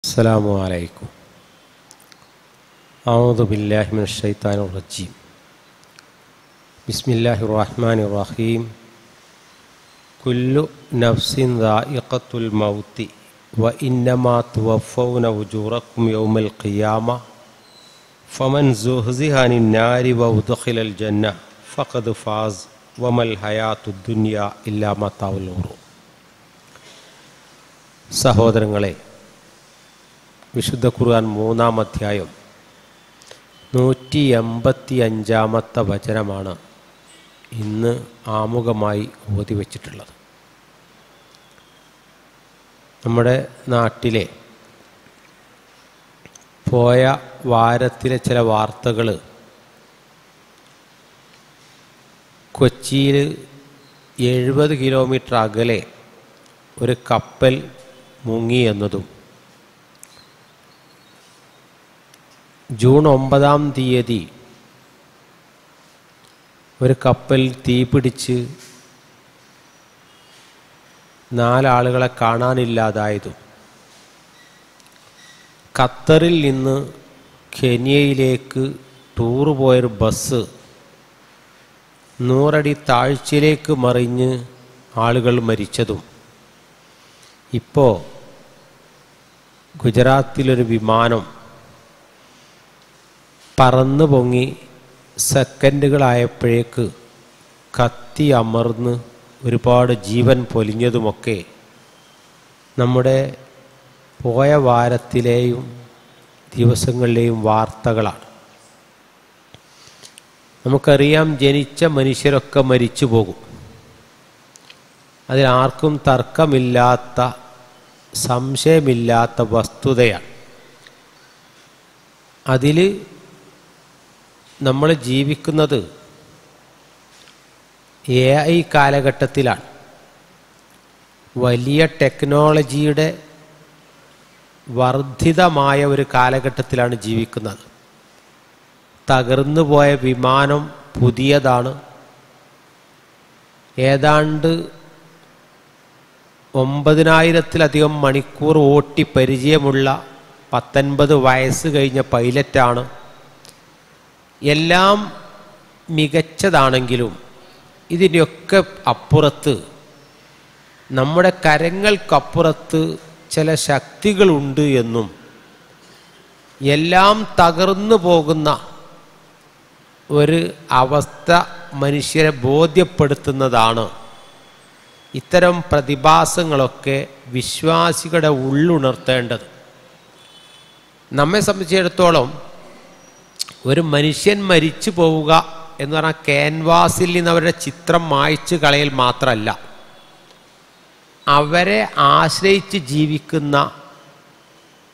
അസ്സലാമു അലൈക്കും. അഊദു ബില്ലാഹി മിനശ് ശൈത്താനിർ റജീം. ബിസ്മില്ലാഹിർ റഹ്മാനിർ റഹീം. കുല്ലു നഫ്സിൻ ദാഇഖത്തുൽ മൗതി വ ഇന്നമാ തുവഫൗന ഉജൂറക്കും യൗമൽ ഖിയാമ ഫമൻ സുഹ്സിഹ അനിൻ നാരി വ ഉദ്ഖിലൽ ജന്ന ഫഖദ് ഫാസ് വമൽ ഹയാത്തുദ് ദുനിയ ഇല്ലാ മതാഉൽ ഖുറൂർ. സഹോദരങ്ങളെ, വിശുദ്ധ ഖുർആൻ 3-ാം അധ്യായം 185-ാമത്തെ വചനമാണ് ഇന്ന് ആമുഖമായി ഓതി വച്ചിട്ടുള്ളത്. നമ്മുടെ നാട്ടിലെ പോയ വാരത്തിലെ ചില വാർത്തകൾ, കൊച്ചിയിൽ 70 കിലോമീറ്റർ അകലെ ഒരു കപ്പൽ മുങ്ങി എന്നതും, ജൂൺ 9-ാം തീയതി ഒരു കപ്പൽ തീപിടിച്ച് 4 ആളുകളെ കാണാനില്ലാതായതും, ഖത്തറിൽ നിന്ന് കെനിയയിലേക്ക് ടൂർ പോയൊരു ബസ് 100 അടി താഴ്ചയിലേക്ക് മറിഞ്ഞ് ആളുകൾ മരിച്ചതും, ഇപ്പോൾ ഗുജറാത്തിലൊരു വിമാനം പറന്നു പൊങ്ങി സെക്കൻഡുകളായപ്പോഴേക്ക് കത്തി അമർന്ന് ഒരുപാട് ജീവൻ പൊലിഞ്ഞതുമൊക്കെ നമ്മുടെ പോയ വാരത്തിലെയും ദിവസങ്ങളിലെയും വാർത്തകളാണ്. നമുക്കറിയാം, ജനിച്ച മനുഷ്യരൊക്കെ മരിച്ചു പോകും. അതിലാർക്കും തർക്കമില്ലാത്ത, സംശയമില്ലാത്ത വസ്തുതയാണ്. അതിൽ നമ്മൾ ജീവിക്കുന്നത് AI കാലഘട്ടത്തിലാണ്. വലിയ ടെക്നോളജിയുടെ വർദ്ധിതമായ ഒരു കാലഘട്ടത്തിലാണ് ജീവിക്കുന്നത്. തകർന്നു പോയ വിമാനം പുതിയതാണ്. ഏതാണ്ട് 9000-ത്തിലധികം മണിക്കൂർ ഓട്ടി പരിചയമുള്ള 19 വയസ്സ് കഴിഞ്ഞ പൈലറ്റാണ്. എല്ലാം മികച്ചതാണെങ്കിലും ഇതിൻ്റെയൊക്കെ അപ്പുറത്ത്, നമ്മുടെ കരങ്ങൾക്കപ്പുറത്ത് ചില ശക്തികളുണ്ട് എന്നും, എല്ലാം തകർന്നു പോകുന്ന ഒരു അവസ്ഥ മനുഷ്യരെ ബോധ്യപ്പെടുത്തുന്നതാണ് ഇത്തരം പ്രതിഭാസങ്ങളൊക്കെ വിശ്വാസികളുടെ ഉള്ളുണർത്തേണ്ടത്. നമ്മെ സംബന്ധിച്ചിടത്തോളം ഒരു മനുഷ്യൻ മരിച്ചു പോവുക എന്ന് പറഞ്ഞാൽ ക്യാൻവാസിൽ നിന്ന് അവരുടെ ചിത്രം മായ്ച്ചു കളയൽ മാത്രമല്ല, അവരെ ആശ്രയിച്ച് ജീവിക്കുന്ന,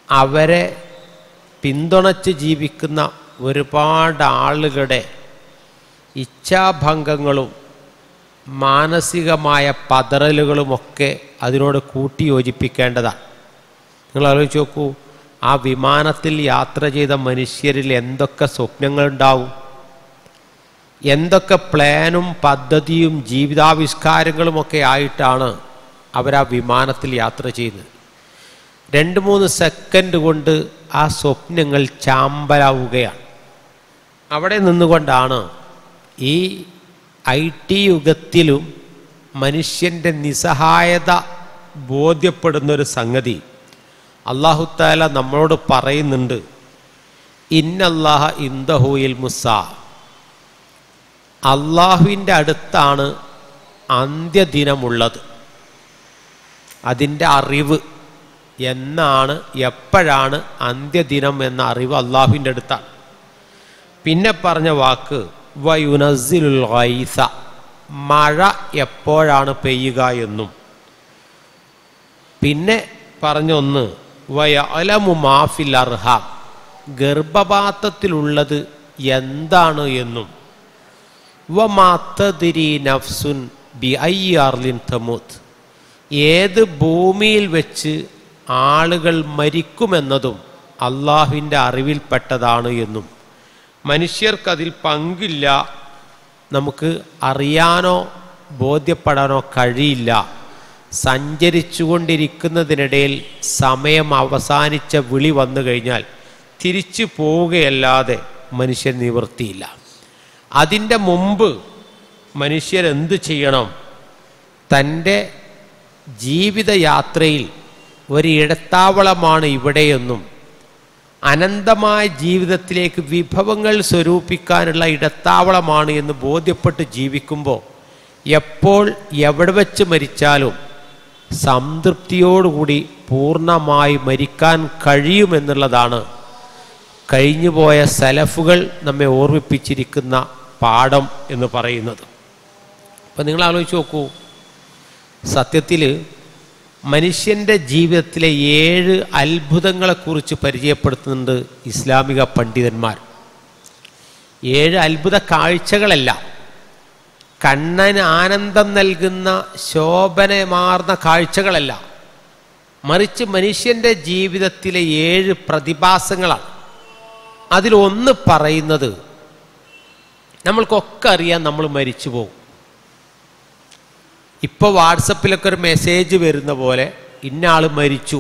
അവരെ പിന്തുണച്ച് ജീവിക്കുന്ന ഒരുപാട് ആളുകളുടെ ഇച്ഛാഭംഗങ്ങളും മാനസികമായ പതറലുകളുമൊക്കെ അതിനോട് കൂട്ടി യോജിപ്പിക്കേണ്ടതാണ്. നിങ്ങൾ ആലോചിച്ച് നോക്കൂ, ആ വിമാനത്തിൽ യാത്ര ചെയ്ത മനുഷ്യരിൽ എന്തൊക്കെ സ്വപ്നങ്ങളുണ്ടാവും, എന്തൊക്കെ പ്ലാനും പദ്ധതിയും ജീവിതാവിഷ്കാരങ്ങളുമൊക്കെ ആയിട്ടാണ് അവരാ വിമാനത്തിൽ യാത്ര ചെയ്യുന്നത്. 2-3 സെക്കൻഡ് കൊണ്ട് ആ സ്വപ്നങ്ങൾ ചാമ്പലാവുകയാണ്. അവിടെ നിന്നുകൊണ്ടാണ് ഈ IT യുഗത്തിലും മനുഷ്യൻ്റെ നിസ്സഹായത ബോധ്യപ്പെടുന്നൊരു സംഗതി അല്ലാഹു തആല നമ്മളോട് പറയുന്നുണ്ട്. ഇന്നല്ലാഹ ഇൻദഹു ഇൽമുസ്സാ, അള്ളാഹുവിൻ്റെ അടുത്താണ് അന്ത്യദിനമുള്ളത്. അതിൻ്റെ അറിവ് എന്നാണ്, എപ്പോഴാണ് അന്ത്യദിനം എന്ന അറിവ് അള്ളാഹുവിൻ്റെ അടുത്താണ്. പിന്നെ പറഞ്ഞ വാക്ക് വയുനസ്സിലുൽ ഗൈസ, മഴ എപ്പോഴാണ് പെയ്യുക എന്നും, പിന്നെ പറഞ്ഞൊന്ന് വയഅലമു മാ ഫിൽ അർഹാം, ഗർഭപാത്രത്തിലുള്ളത് എന്താണ് എന്നും, വമാ തദ്രി നഫ്സുൻ ബിഅയ്യി അർളിൻ തമൂത്ത്, ഏത് ഭൂമിയിൽ വെച്ച് ആളുകൾ മരിക്കുമെന്നതും അള്ളാഹുവിൻ്റെ അറിവിൽപ്പെട്ടതാണ് എന്നും, മനുഷ്യർക്കതിൽ പങ്കില്ല, നമുക്ക് അറിയാനോ ബോധ്യപ്പെടാനോ കഴിയില്ല. സഞ്ചരിച്ചു കൊണ്ടിരിക്കുന്നതിനിടയിൽ സമയം അവസാനിച്ച വിളി വന്നു കഴിഞ്ഞാൽ തിരിച്ചു പോവുകയല്ലാതെ മനുഷ്യൻ നിവൃത്തിയില്ല. അതിൻ്റെ മുമ്പ് മനുഷ്യൻ എന്തു ചെയ്യണം? തൻ്റെ ജീവിതയാത്രയിൽ ഒരു ഇടത്താവളമാണ് ഇവിടെയെന്നും അനന്തമായ ജീവിതത്തിലേക്ക് വിഭവങ്ങൾ സ്വരൂപിക്കാനുള്ള ഇടത്താവളമാണ് എന്ന് ബോധ്യപ്പെട്ട് ജീവിക്കുമ്പോൾ എപ്പോൾ എവിടെ വെച്ച് മരിച്ചാലും സംതൃപ്തിയോടുകൂടി പൂർണ്ണമായി മരിക്കാൻ കഴിയുമെന്നുള്ളതാണ് കഴിഞ്ഞുപോയ സലഫുകൾ നമ്മെ ഓർമ്മിപ്പിച്ചിരിക്കുന്ന പാഠം എന്ന് പറയുന്നത്. അപ്പം നിങ്ങൾ ആലോചിച്ച് നോക്കൂ, സത്യത്തിൽ മനുഷ്യൻ്റെ ജീവിതത്തിലെ 7 അത്ഭുതങ്ങളെക്കുറിച്ച് പരിചയപ്പെടുത്തുന്നുണ്ട് ഇസ്ലാമിക പണ്ഡിതന്മാർ. 7 അത്ഭുത കാഴ്ചകളല്ല, കണ്ണന് ആനന്ദം നൽകുന്ന ശോഭനമാർന്ന കാഴ്ചകളല്ല, മറിച്ച് മനുഷ്യൻ്റെ ജീവിതത്തിലെ 7 പ്രതിഭാസങ്ങളാണ്. അതിലൊന്ന് പറയുന്നത്, നമ്മൾക്കൊക്കെ അറിയാം നമ്മൾ മരിച്ചു പോകും. ഇപ്പോൾ വാട്സപ്പിലൊക്കെ ഒരു മെസ്സേജ് വരുന്ന പോലെ ഇന്ന ആൾ മരിച്ചു.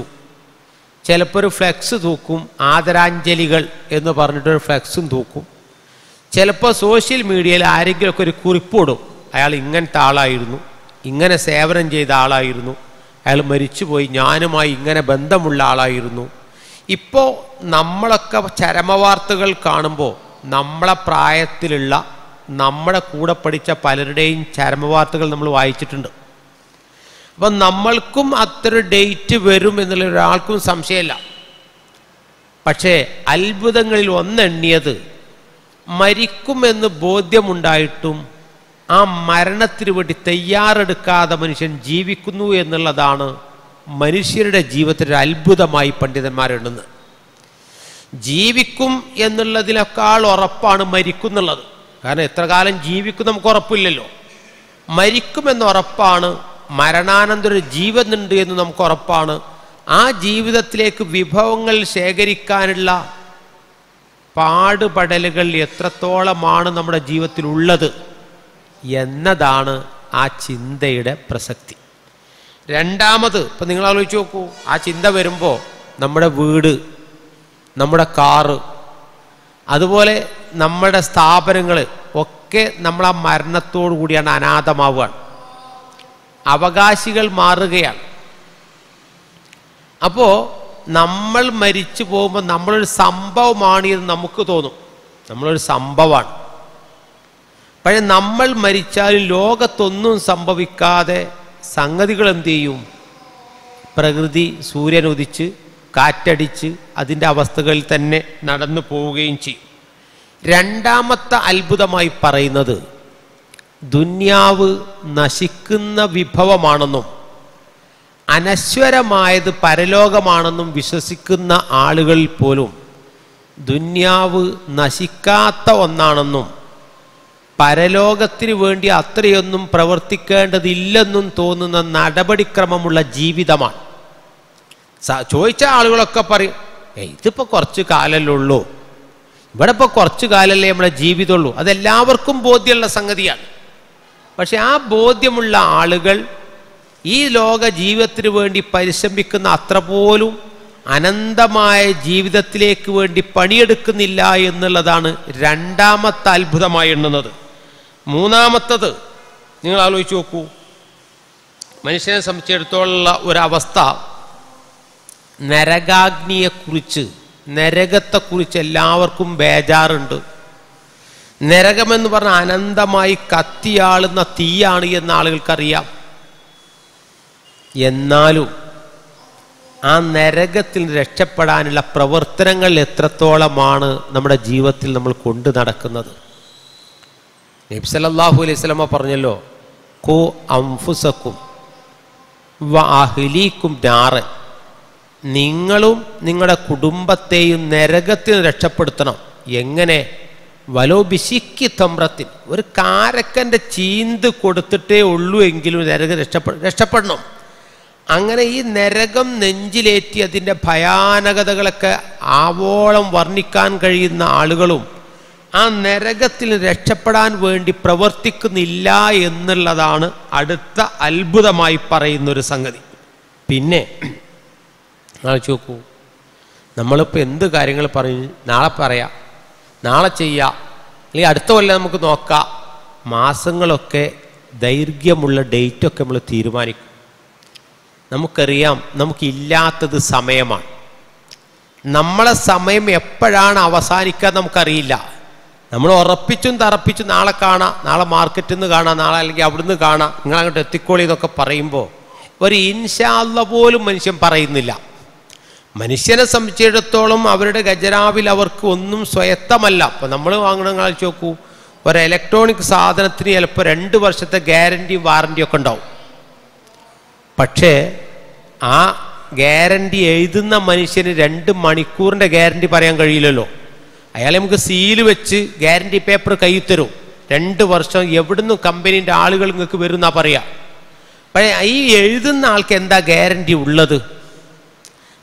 ചിലപ്പോൾ ഒരു ഫ്ലെക്സ് തൂക്കും, ആദരാഞ്ജലികൾ എന്ന് പറഞ്ഞിട്ടൊരു ഫ്ലെക്സും തൂക്കും. ചിലപ്പോൾ സോഷ്യൽ മീഡിയയിൽ ആരെങ്കിലുമൊക്കെ ഒരു കുറിപ്പിടും, അയാൾ ഇങ്ങനത്തെ ആളായിരുന്നു, ഇങ്ങനെ സേവനം ചെയ്ത ആളായിരുന്നു, അയാൾ മരിച്ചുപോയി, ഞാനുമായി ഇങ്ങനെ ബന്ധമുള്ള ആളായിരുന്നു. ഇപ്പോൾ നമ്മളൊക്കെ ചരമവാർത്തകൾ കാണുമ്പോൾ നമ്മളെ പ്രായത്തിലുള്ള നമ്മുടെ കൂടെ പഠിച്ച പലരുടെയും ചരമവാർത്തകൾ നമ്മൾ വായിച്ചിട്ടുണ്ട്. അപ്പം നമ്മൾക്കും അത്ര ഡേറ്റ് വരും എന്നുള്ള ഒരാൾക്കും സംശയമില്ല. പക്ഷേ അത്ഭുതങ്ങളിൽ ഒന്നെണ്ണിയത്, മരിക്കുമെന്ന് ബോധ്യമുണ്ടായിട്ടും ആ മരണത്തിന് വേണ്ടി തയ്യാറെടുക്കാതെ മനുഷ്യൻ ജീവിക്കുന്നു എന്നുള്ളതാണ് മനുഷ്യരുടെ ജീവിതത്തിൽ അത്ഭുതമായി പണ്ഡിതന്മാരെണ്ണുന്നത്. ജീവിക്കും എന്നുള്ളതിനേക്കാൾ ഉറപ്പാണ് മരിക്കുന്നുള്ളത്. കാരണം എത്ര കാലം ജീവിക്കും നമുക്ക് ഉറപ്പില്ലല്ലോ. മരിക്കുമെന്ന് ഉറപ്പാണ്, മരണാനന്തര ജീവനുണ്ട് എന്ന് നമുക്ക് ഉറപ്പാണ്. ആ ജീവിതത്തിലേക്ക് വിഭവങ്ങൾ ശേഖരിക്കാനുള്ള പാടുപെടലുകൾ എത്രത്തോളമാണ് നമ്മുടെ ജീവിതത്തിലുള്ളത് എന്നതാണ് ആ ചിന്തയുടെ പ്രസക്തി. രണ്ടാമത്, ഇപ്പം നിങ്ങൾ ആലോചിച്ച് നോക്കൂ, ആ ചിന്ത വരുമ്പോൾ നമ്മുടെ വീട്, നമ്മുടെ കാറ്, അതുപോലെ നമ്മുടെ സ്ഥാപനങ്ങൾ ഒക്കെ നമ്മൾ ആ മരണത്തോടു കൂടിയാണ് അനാഥമാവുകയാണ്, അവകാശികൾ മാറുകയാണ്. അപ്പോൾ നമ്മൾ മരിച്ചു പോകുമ്പോൾ നമ്മളൊരു സംഭവമാണ് എന്ന് നമുക്ക് തോന്നും, നമ്മളൊരു സംഭവമാണ്. പക്ഷേ നമ്മൾ മരിച്ചാലും ലോകത്തൊന്നും സംഭവിക്കാതെ സംഗതികൾ എന്തു ചെയ്യും? പ്രകൃതി, സൂര്യൻ ഉദിച്ച് കാറ്റടിച്ച് അതിൻ്റെ അവസ്ഥകളിൽ തന്നെ നടന്നു പോവുകയും ചെയ്യും. രണ്ടാമത്തെ അത്ഭുതമായി പറയുന്നത്, ദുന്യാവ് നശിക്കുന്ന വിഭവമാണെന്നും അനശ്വരമായത് പരലോകമാണെന്നും വിശ്വസിക്കുന്ന ആളുകളിൽ പോലും ദുന്യാവ് നശിക്കാത്ത ഒന്നാണെന്നും പരലോകത്തിന് വേണ്ടി അത്രയൊന്നും പ്രവർത്തിക്കേണ്ടതില്ലെന്നും തോന്നുന്ന നടപടിക്രമമുള്ള ജീവിതമാണ്. ചോദിച്ച ആളുകളൊക്കെ പറയും, ഇതിപ്പോൾ കുറച്ച് കാലമല്ലേ ഉള്ളൂ, ഇവിടെ ഇപ്പോൾ കുറച്ച് കാലമല്ലേ നമ്മുടെ ജീവിതമുള്ളൂ. അതെല്ലാവർക്കും ബോധ്യമുള്ള സംഗതിയാണ്. പക്ഷെ ആ ബോധ്യമുള്ള ആളുകൾ ഈ ലോക ജീവിതത്തിന് വേണ്ടി പരിശ്രമിക്കുന്ന അത്ര പോലും അനന്തമായ ജീവിതത്തിലേക്ക് വേണ്ടി പണിയെടുക്കുന്നില്ല എന്നുള്ളതാണ് രണ്ടാമത്തെ അത്ഭുതമായി എണ്ണുന്നത്. മൂന്നാമത്തത് നിങ്ങൾ ആലോചിച്ച് നോക്കൂ, മനുഷ്യനെ സംബന്ധിച്ചിടത്തോളമുള്ള ഒരവസ്ഥ, നരകാഗ്നിയെക്കുറിച്ച്, നരകത്തെക്കുറിച്ച് എല്ലാവർക്കും ബേജാറുണ്ട്. നരകമെന്ന് പറഞ്ഞാൽ അനന്തമായി കത്തിയാളുന്ന തീയാണ് എന്ന് ആളുകൾക്കറിയാം. എന്നാലും ആ നരകത്തിൽ രക്ഷപ്പെടാനുള്ള പ്രവർത്തനങ്ങൾ എത്രത്തോളമാണ് നമ്മുടെ ജീവിതത്തിൽ നമ്മൾ കൊണ്ടു നടക്കുന്നത്? നബി സല്ലല്ലാഹു അലൈഹി വസല്ലമ പറഞ്ഞല്ലോ, ഖു അൻഫുസക്കും വ അഹ്ലീക്കും നാറൻ, നിങ്ങളും നിങ്ങളുടെ കുടുംബത്തെയും നരകത്തിൽ രക്ഷപ്പെടുത്തണം. എങ്ങനെ? വലോ ബിശിക്കി തമ്രത്തിൻ, ഒരു കാരക്കൻ്റെ ചീന്ത് കൊടുത്തിട്ടേ ഉള്ളൂ എങ്കിലും നരകം രക്ഷപ്പെടണം. അങ്ങനെ ഈ നരകം നെഞ്ചിലേറ്റി അതിൻ്റെ ഭയാനകതകളൊക്കെ ആവോളം വർണ്ണിക്കാൻ കഴിയുന്ന ആളുകളും ആ നരകത്തിൽ രക്ഷപ്പെടാൻ വേണ്ടി പ്രവർത്തിക്കുന്നില്ല എന്നുള്ളതാണ് അടുത്ത അത്ഭുതമായി പറയുന്നൊരു സംഗതി. പിന്നെ ആലോചിച്ച് നോക്കൂ, നമ്മളിപ്പോൾ എന്ത് കാര്യങ്ങൾ പറയും, നാളെ പറയാം, നാളെ ചെയ്യാം, അല്ലെങ്കിൽ അടുത്ത കൊല്ലം നമുക്ക് നോക്കാം, മാസങ്ങളൊക്കെ ദൈർഘ്യമുള്ള ഡേറ്റൊക്കെ നമ്മൾ തീരുമാനിക്കും. നമുക്കറിയാം നമുക്കില്ലാത്തത് സമയമാണ്. നമ്മളെ സമയം എപ്പോഴാണ് അവസാനിക്കുക നമുക്കറിയില്ല. നമ്മൾ ഉറപ്പിച്ചും തറപ്പിച്ചും നാളെ കാണാം, നാളെ മാർക്കറ്റിൽ നിന്ന് കാണാം, നാളെ അല്ലെങ്കിൽ അവിടുന്ന് കാണാം, നിങ്ങളങ്ങോട്ട് എത്തിക്കോളി എന്നൊക്കെ പറയുമ്പോൾ ഒരു ഇൻഷാ അല്ലാഹ് പോലും മനുഷ്യൻ പറയുന്നില്ല. മനുഷ്യനെ സംബന്ധിച്ചിടത്തോളം അവരുടെ ഖജനാവിൽ അവർക്ക് ഒന്നും സ്വയത്തമല്ല. അപ്പം നമ്മൾ വാങ്ങണമെന്ന് ആലോചിച്ച് നോക്കൂ, ഒരു ഇലക്ട്രോണിക് സാധനത്തിന് ചിലപ്പോൾ 2 വർഷത്തെ ഗ്യാരണ്ടിയും വാറണ്ടിയും ഒക്കെ ഉണ്ടാവും. പക്ഷേ ആ ഗ്യാരണ്ടി എഴുതുന്ന മനുഷ്യന് 2 മണിക്കൂറിൻ്റെ ഗ്യാരണ്ടി പറയാൻ കഴിയില്ലല്ലോ. അയാൾ നമുക്ക് സീല് വെച്ച് ഗ്യാരണ്ടി പേപ്പർ കയ്യിൽ തരും. 2 വർഷം എവിടുന്ന് കമ്പനീൻ്റെ ആളുകൾ നിങ്ങൾക്ക് വരും എന്നാ പറയാം. പക്ഷേ ഈ എഴുതുന്ന ആൾക്ക് എന്താ ഗ്യാരണ്ടി ഉള്ളത്?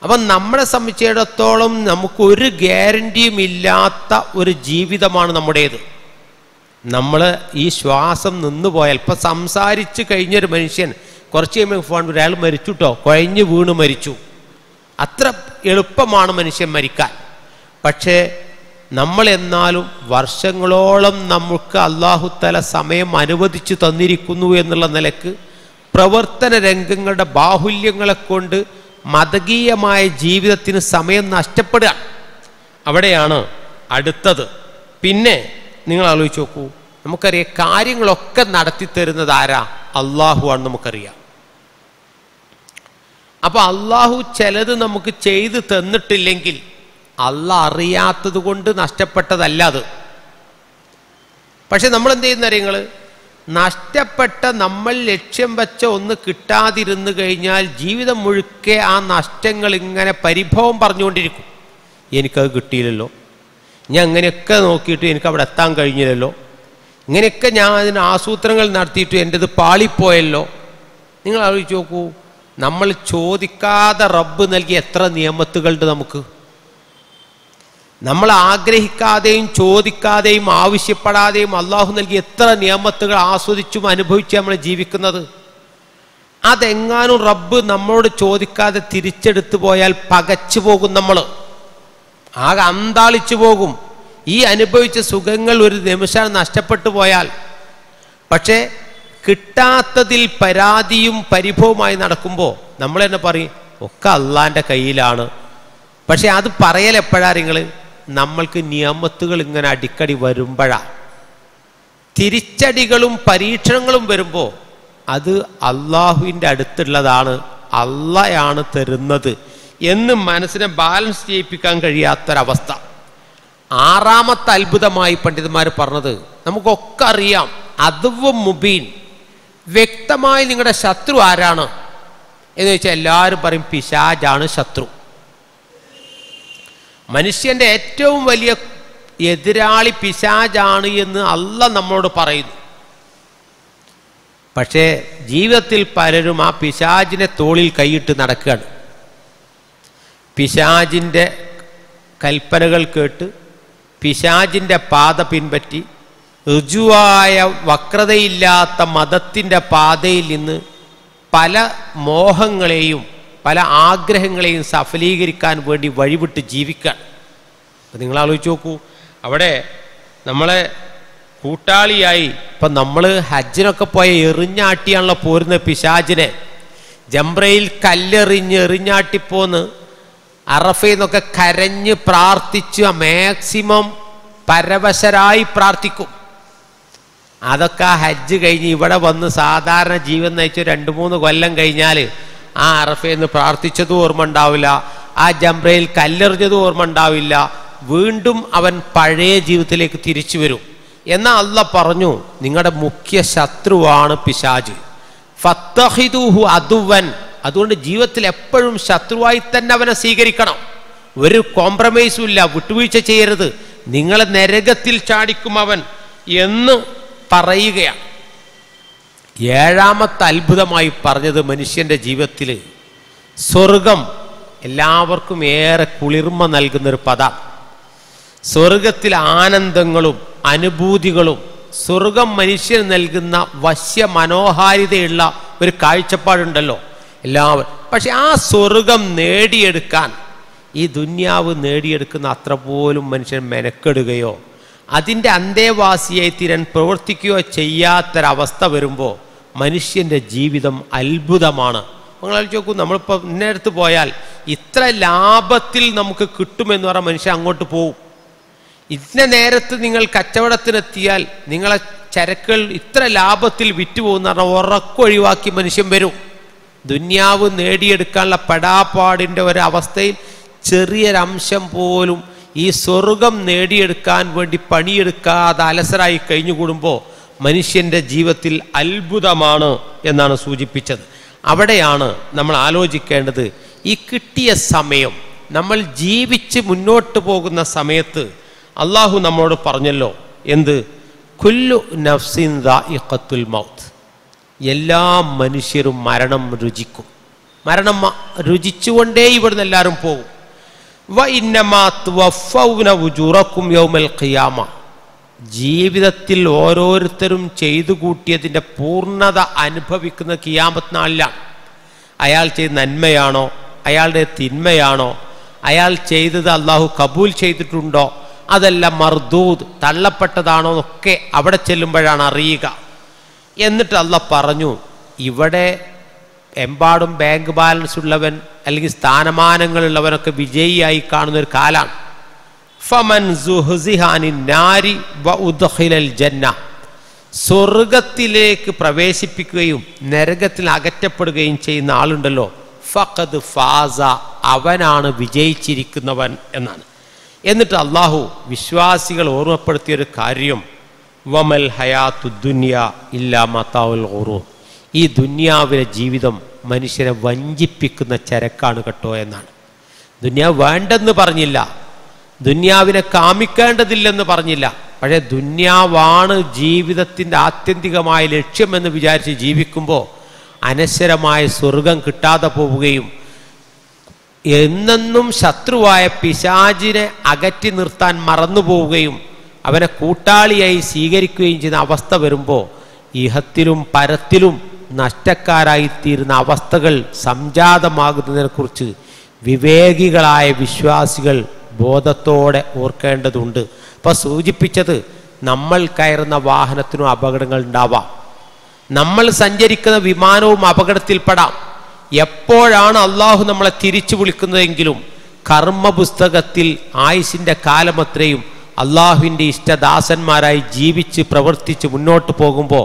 അപ്പം നമ്മളെ സംബന്ധിച്ചിടത്തോളം നമുക്കൊരു ഗ്യാരണ്ടിയും ഇല്ലാത്ത ഒരു ജീവിതമാണ് നമ്മുടേത്. നമ്മൾ ഈ ശ്വാസം നിന്നുപോയാൽ, ഇപ്പം സംസാരിച്ച് കഴിഞ്ഞൊരു മനുഷ്യൻ കുറച്ച് കഴിയുമ്പോൾ ഫോൺ ഒരാൾ മരിച്ചു കേട്ടോ, കുഴഞ്ഞു വീണ് മരിച്ചു. അത്ര എളുപ്പമാണ് മനുഷ്യൻ മരിക്കാൻ. പക്ഷേ നമ്മളെന്നാലും വർഷങ്ങളോളം നമുക്ക് അല്ലാഹുത്തആല സമയം അനുവദിച്ചു തന്നിരിക്കുന്നു എന്നുള്ള നിലക്ക് പ്രവർത്തന രംഗങ്ങളുടെ ബാഹുല്യങ്ങളെ കൊണ്ട് മതകീയമായ ജീവിതത്തിന് സമയം നഷ്ടപ്പെടുക. അവിടെയാണ് അടുത്തത്. പിന്നെ നിങ്ങൾ ആലോചിച്ച് നോക്കൂ, നമുക്കറിയാം കാര്യങ്ങളൊക്കെ നടത്തി തരുന്നത് ആരാ? അള്ളാഹു ആണ് നമുക്കറിയാം. അപ്പൊ അള്ളാഹു ചിലത് നമുക്ക് ചെയ്തു തന്നിട്ടില്ലെങ്കിൽ അള്ളാഹ് അറിയാത്തത് കൊണ്ട് നഷ്ടപ്പെട്ടതല്ല അത്. പക്ഷെ നമ്മൾ എന്ത് ചെയ്യുന്ന കാര്യങ്ങൾ, നഷ്ടപ്പെട്ട നമ്മൾ ലക്ഷ്യം വെച്ച ഒന്ന് കിട്ടാതിരുന്നു കഴിഞ്ഞാൽ ജീവിതം മുഴുക്കെ ആ നഷ്ടങ്ങൾ ഇങ്ങനെ പരിഭവം പറഞ്ഞുകൊണ്ടിരിക്കും. എനിക്കത് കിട്ടിയില്ലല്ലോ, ഞാൻ അങ്ങനെയൊക്കെ നോക്കിയിട്ട് എനിക്ക് അവിടെ എത്താൻ കഴിഞ്ഞില്ലല്ലോ, ഇങ്ങനെയൊക്കെ ഞാൻ അതിന് ആസൂത്രങ്ങൾ നടത്തിയിട്ട് എൻ്റെത് പാളിപ്പോയല്ലോ. നിങ്ങൾ ആലോചിച്ച് നോക്കൂ, നമ്മൾ ചോദിക്കാതെ റബ്ബ് നൽകിയ എത്ര നിയമത്തുകളുണ്ട് നമുക്ക്. നമ്മൾ ആഗ്രഹിക്കാതെയും ചോദിക്കാതെയും ആവശ്യപ്പെടാതെയും അള്ളാഹു നൽകിയ എത്ര നിയമത്തുകൾ ആസ്വദിച്ചും അനുഭവിച്ചും നമ്മൾ ജീവിക്കുന്നത്. അതെങ്ങാനും റബ്ബ് നമ്മളോട് ചോദിക്കാതെ തിരിച്ചെടുത്തു പോയാൽ പകച്ചു പോകും, നമ്മൾ ആകെ അന്താളിച്ചു പോകും. ഈ അനുഭവിച്ച സുഖങ്ങൾ ഒരു നിമിഷം നഷ്ടപ്പെട്ടു പോയാൽ. പക്ഷേ കിട്ടാത്തതിൽ പരാതിയും പരിഭവമായി നടക്കുമ്പോൾ നമ്മൾ തന്നെ പറയും ഒക്കെ അള്ളാൻ്റെ കയ്യിലാണ്. പക്ഷെ അത് പറയൽ എപ്പോഴാ? നിങ്ങൾ നമ്മൾക്ക് നിയമത്തുകൾ ഇങ്ങനെ അടിക്കടി വരുമ്പോഴാണ്. തിരിച്ചടികളും പരീക്ഷണങ്ങളും വരുമ്പോൾ അത് അള്ളാഹുവിൻ്റെ അടുത്തുള്ളതാണ്, അള്ളയാണ് തരുന്നത് എന്ന് മനസ്സിനെ ബാലൻസ് ചെയ്യിപ്പിക്കാൻ കഴിയാത്തൊരവസ്ഥ. 6ാമത്തെ അത്ഭുതമായി പണ്ഡിതന്മാർ പറഞ്ഞത് നമുക്കൊക്കെ അറിയാം, അദ്വ മുബീൻ, വ്യക്തമായി നിങ്ങളുടെ ശത്രു ആരാണ് എന്ന് ചോദിച്ചാൽ എല്ലാവരും പറയും പിശാചാണ് ശത്രു. മനുഷ്യൻ്റെ ഏറ്റവും വലിയ എതിരാളി പിശാചാണ് എന്ന് അള്ളാഹ് നമ്മളോട് പറയുന്നു. പക്ഷേ ജീവിതത്തിൽ പലരും ആ പിശാചിനെ തോളിൽ കൈയിട്ട് നടക്കുകയാണ്. പിശാചിൻ്റെ കൽപ്പനകൾ കേട്ട് പിശാചിൻ്റെ പാത പിൻപറ്റി ഋജുവായ വക്രതയില്ലാത്ത മതത്തിൻ്റെ പാതയിൽ നിന്ന് പല മോഹങ്ങളെയും പല ആഗ്രഹങ്ങളെയും സഫലീകരിക്കാൻ വേണ്ടി വഴിവിട്ട് ജീവിക്കാൻ. അപ്പം നിങ്ങൾ ആലോചിച്ച് നോക്കൂ, അവിടെ നമ്മളെ കൂട്ടാളിയായി ഇപ്പം നമ്മൾ ഹജ്ജിനൊക്കെ പോയ എറിഞ്ഞാട്ടിയാണല്ലോ പോരുന്ന പിശാചിനെ. ജംറയിൽ കല്ലെറിഞ്ഞ് എറിഞ്ഞാട്ടിപ്പോന്ന് അറഫയിൽ നിന്നൊക്കെ കരഞ്ഞ് പ്രാർത്ഥിച്ച് മാക്സിമം പരവശരായി പ്രാർത്ഥിക്കും. അതൊക്കെ ആ ഹജ്ജ് കഴിഞ്ഞ് ഇവിടെ വന്ന് സാധാരണ ജീവൻ നയിച്ച് 2-3 കൊല്ലം കഴിഞ്ഞാൽ ആ അറഫയിൽ നിന്ന് പ്രാർത്ഥിച്ചതും ഓർമ്മ ഉണ്ടാവില്ല, ആ ജംറയിൽ കല്ലെറിഞ്ഞതും ഓർമ്മ ഉണ്ടാവില്ല. വീണ്ടും അവൻ പഴയ ജീവിതത്തിലേക്ക് തിരിച്ചു വരും. എന്നാൽ അള്ളാഹ് പറഞ്ഞു നിങ്ങളുടെ മുഖ്യ ശത്രുവാണ് പിശാച്. ഫത്തഹിദൂഹു അദുവൻ, അതുകൊണ്ട് ജീവിതത്തിൽ എപ്പോഴും ശത്രുവായി തന്നെ അവനെ സ്വീകരിക്കണം. ഒരു കോംപ്രമൈസും ഇല്ല, വിട്ടുവീഴ്ച ചെയ്യരുത്. നിങ്ങളെ നരകത്തിൽ ചാടിക്കും അവൻ എന്ന് പറയുകയാണ്. 7ാമത്തെ അത്ഭുതമായി പറഞ്ഞത് മനുഷ്യൻ്റെ ജീവിതത്തിൽ സ്വർഗം എല്ലാവർക്കും ഏറെ കുളിർമ നൽകുന്നൊരു പദം. സ്വർഗത്തിലെ ആനന്ദങ്ങളും അനുഭൂതികളും സ്വർഗം മനുഷ്യന് നൽകുന്ന വശ്യ മനോഹാരിതയുള്ള ഒരു കാഴ്ചപ്പാടുണ്ടല്ലോ എല്ലാവരും. പക്ഷെ ആ സ്വർഗം നേടിയെടുക്കാൻ ഈ ദുന്യാവ് നേടിയെടുക്കുന്ന അത്ര പോലും മനുഷ്യൻ മെനക്കെടുകയോ അതിൻ്റെ അന്തേവാസിയായി തീരാൻ പ്രവർത്തിക്കുകയോ ചെയ്യാത്തൊരവസ്ഥ വരുമ്പോൾ മനുഷ്യൻ്റെ ജീവിതം അത്ഭുതമാണ്. നിങ്ങൾ നോക്കൂ, നമ്മളിപ്പോൾ ഇന്നടുത്ത് പോയാൽ ഇത്ര ലാഭത്തിൽ നമുക്ക് കിട്ടുമെന്ന് പറഞ്ഞാൽ മനുഷ്യൻ അങ്ങോട്ട് പോവും. ഇന്ന നേരത്ത് നിങ്ങൾ കച്ചവടത്തിനെത്തിയാൽ നിങ്ങളെ ചരക്കുകൾ ഇത്ര ലാഭത്തിൽ വിറ്റുപോകുന്ന പറഞ്ഞാൽ ഉറക്കൊഴിവാക്കി മനുഷ്യൻ വരും. ദുന്യാവ് നേടിയെടുക്കാനുള്ള പെടാപ്പാടിൻ്റെ ഒരവസ്ഥയിൽ ചെറിയൊരംശം പോലും ഈ സ്വർഗം നേടിയെടുക്കാൻ വേണ്ടി പണിയെടുക്കാതെ അലസരായി കഴിഞ്ഞുകൂടുമ്പോൾ മനുഷ്യൻ്റെ ജീവിതത്തിൽ അത്ഭുതമാണ് എന്നാണ് സൂചിപ്പിച്ചത്. അവിടെയാണ് നമ്മൾ ആലോചിക്കേണ്ടത്. ഈ കിട്ടിയ സമയം, നമ്മൾ ജീവിച്ച് മുന്നോട്ട് പോകുന്ന സമയത്ത് അള്ളാഹു നമ്മോട് പറഞ്ഞല്ലോ എന്ത്? കുല്ലു നഫ്സിൻ ദാഇഖത്തുൽ മൗത്ത്, എല്ലാ മനുഷ്യരും മരണം രുചിക്കും. മരണം രുചിച്ചുകൊണ്ടേ ഇവിടുന്ന് എല്ലാവരും പോകും. വ ഇന്നമാ തുവഫൗന ഉജൂറക്കും യൗമൽ ഖിയാമ, ജീവിതത്തിൽ ഓരോരുത്തരും ചെയ്തു കൂട്ടിയതിൻ്റെ പൂർണ്ണത അനുഭവിക്കുന്ന ഖിയാമത്ത് നാളിലാണ്. അയാൾ ചെയ്ത നന്മയാണോ, അയാളുടെ തിന്മയാണോ, അയാൾ ചെയ്തത് അള്ളാഹു കബൂൽ ചെയ്തിട്ടുണ്ടോ, അതല്ല മർദൂദ് തള്ളപ്പെട്ടതാണോ എന്നൊക്കെ അവിടെ ചെല്ലുമ്പോഴാണ് അറിയുക. എന്നിട്ട് അള്ളാഹ് പറഞ്ഞു, ഇവിടെ എമ്പാടും ബാങ്ക് ബാലൻസ് ഉള്ളവൻ അല്ലെങ്കിൽ സ്ഥാനമാനങ്ങളുള്ളവനൊക്കെ വിജയിയായി കാണുന്നൊരു കാലാണ്. ഫമൻ സുഹ്സിഹാനിൻ നാരി വ ഉദ്ഖിലൽ ജന്ന, സ്വർഗത്തിലേക്ക് പ്രവേശിപ്പിക്കുകയും നരകത്തിൽ അകറ്റപ്പെടുകയും ചെയ്യുന്ന ആളുണ്ടല്ലോ, ഫഖദ് ഫാസ, അവനാണ് വിജയിച്ചിരിക്കുന്നവൻ എന്നാണ്. എന്നിട്ട് അള്ളാഹു വിശ്വാസികൾ ഓർമ്മപ്പെടുത്തിയൊരു കാര്യം, വമൽ ഹയാത്തു ദുനിയ ഇല്ലാ മതാഉൽ ഖുറൂർ, ഈ ദുനിയാവിലെ ജീവിതം മനുഷ്യനെ വഞ്ചിപ്പിക്കുന്ന ചരക്കാണ് കേട്ടോ എന്നാണ്. ദുനിയാവ് വേണ്ടെന്ന് പറഞ്ഞില്ല, ദുന്യാവിനെ കാമിക്കേണ്ടതില്ലെന്ന് പറഞ്ഞില്ല. പക്ഷേ ദുന്യാവാണ് ജീവിതത്തിൻ്റെ ആത്യന്തികമായ ലക്ഷ്യമെന്ന് വിചാരിച്ച് ജീവിക്കുമ്പോൾ അനശ്വരമായ സ്വർഗം കിട്ടാതെ പോവുകയും എന്നെന്നും ശത്രുവായ പിശാചിനെ അകറ്റി നിർത്താൻ മറന്നുപോവുകയും അവനെ കൂട്ടാളിയായി സ്വീകരിക്കുകയും ചെയ്യുന്ന അവസ്ഥ വരുമ്പോൾ ഇഹത്തിലും പരത്തിലും നഷ്ടക്കാരായിത്തീരുന്ന അവസ്ഥകൾ സംജാതമാകുന്നതിനെക്കുറിച്ച് വിവേകികളായ വിശ്വാസികൾ ബോധത്തോടെ ഓർക്കേണ്ടതുണ്ട്. അപ്പോൾ സൂചിപ്പിച്ചത്, നമ്മൾ കയറുന്ന വാഹനത്തിനും അപകടങ്ങൾ ഉണ്ടാവാം, നമ്മൾ സഞ്ചരിക്കുന്ന വിമാനവും അപകടത്തിൽപ്പെടാം. എപ്പോഴാണ് അള്ളാഹു നമ്മളെ തിരിച്ചു വിളിക്കുന്നതെങ്കിലും കർമ്മപുസ്തകത്തിൽ ആയുസിൻ്റെ കാലമത്രയും അള്ളാഹുവിൻ്റെ ഇഷ്ടദാസന്മാരായി ജീവിച്ച് പ്രവർത്തിച്ച് മുന്നോട്ട് പോകുമ്പോൾ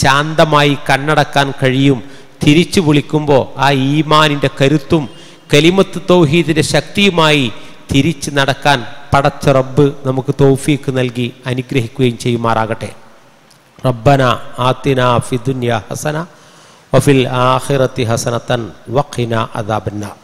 ശാന്തമായി കണ്ണടക്കാൻ കഴിയും. തിരിച്ചു വിളിക്കുമ്പോൾ ആ ഈമാനിൻ്റെ കരുത്തും കലിമത്ത് തൗഹീദിൻ്റെ ശക്തിയുമായി തിരിച്ച് നടക്കാൻ പടച്ച റബ്ബ് നമുക്ക് തൗഫീക്ക് നൽകി അനുഗ്രഹിക്കുകയും ചെയ്യുമാറാകട്ടെ. റബ്ബന ആതിനാ ഫിദ്ദുനിയ ഹസന വഫിൽ ആഖിറതി ഹസനതൻ വഖിനാ അദാബന്നാർ.